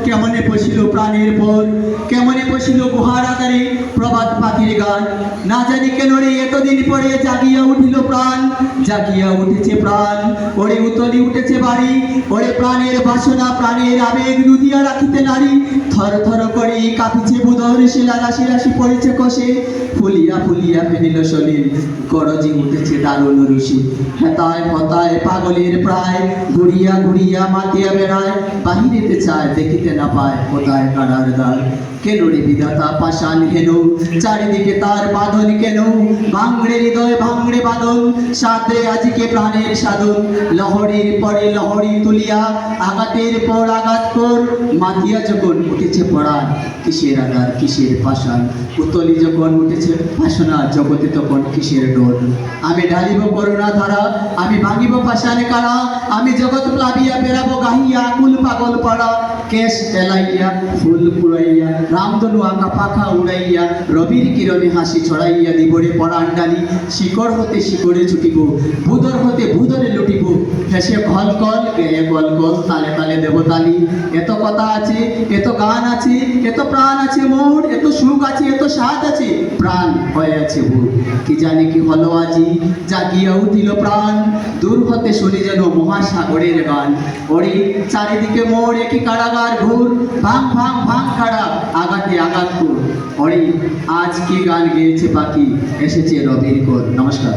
কেমনে পশিল প্রাণের পর, কেমনে পশিল গুহার আকারে প্রভাত পাখির গান। না জানি কেন রে এতদিন পরে জাগিয়া উঠিল প্রাণ, জাগিয়া উঠেছে প্রাণ। ওরে উতলি উঠেছে বাড়ি, ওরে প্রাণের বাসনা প্রাণের আবেগ দুদিয়া রাখিতে নারী। থর থর করে কাঁপিছে বুদর, শিলা রাশি রাশি পড়েছে কষে। ফুলিয়া ফুলিয়া ফেনিল সলিল, গরজি উঠেছে দারুণ রুষি। হেতায় হতায় পাগলের প্রায়, ঘুরিয়া ঘুরিয়া মাতিয়া বেড়ায়। বাহিরেতে চায় দেখিতে না পায়, কোথায় কারার দ্বার। কেন রে বিধাতা পাষাণ হেন, চারিদিকে তার বাঁধন কেন। ভাঙড়ে হৃদয় ভাঙড়ে বাঁধন, সাঁতরে আজকে প্রাণের সাধন। লহরীর পরে লহরী তুলিয়া, আঘাতের পর আঘাত কর। মাতিয়া যখন উঠেছে পড়ান, কিসের আধার কিসের পাষাণ। উতলি যখন উঠেছে বাসনা, জগতে তখন কিসের ডোর। আমি ঢালিব করুণা ধারা, আমি ভাঙিব পাষাণে কারা। আমি জগৎ প্লাবিয়া বেড়াবো গাহিয়া আকুল পাগল পাড়া। কেশ এলাইয়া ফুল পুড়াইয়া, রামধনু আঁকা পাখা উড়াইয়া। রবির কিরণে হাসি ছড়াইয়া দিবরে পরাণ ডালি। শিকড় হতে শিকড়ে ছুটিব, ভূদর হতে ভূদরে লুটিব। হেসে কল কল গেয়ে কল কল, তালে তালে দেবতালি। এত কথা আছে, এত গান আছে, এত প্রাণ আছে মোর। এত সুখ আছে, এত স্বাদ আছে, প্রাণ হয়ে আছে ভোর। কি জানি কি হলো আজি, জাগিয়া উঠিল প্রাণ। দূর হতে শুনি যেন মহাসাগরের গান। ওরে চারিদিকে মোর একই কারাগার ঘোর। ভাঙ ভাঙ ভাঙ কারা, আঘাতে আঘাত কর। ওরে আজ কি গান গেয়েছে পাখি, এসেছে রবির কোর। নমস্কার।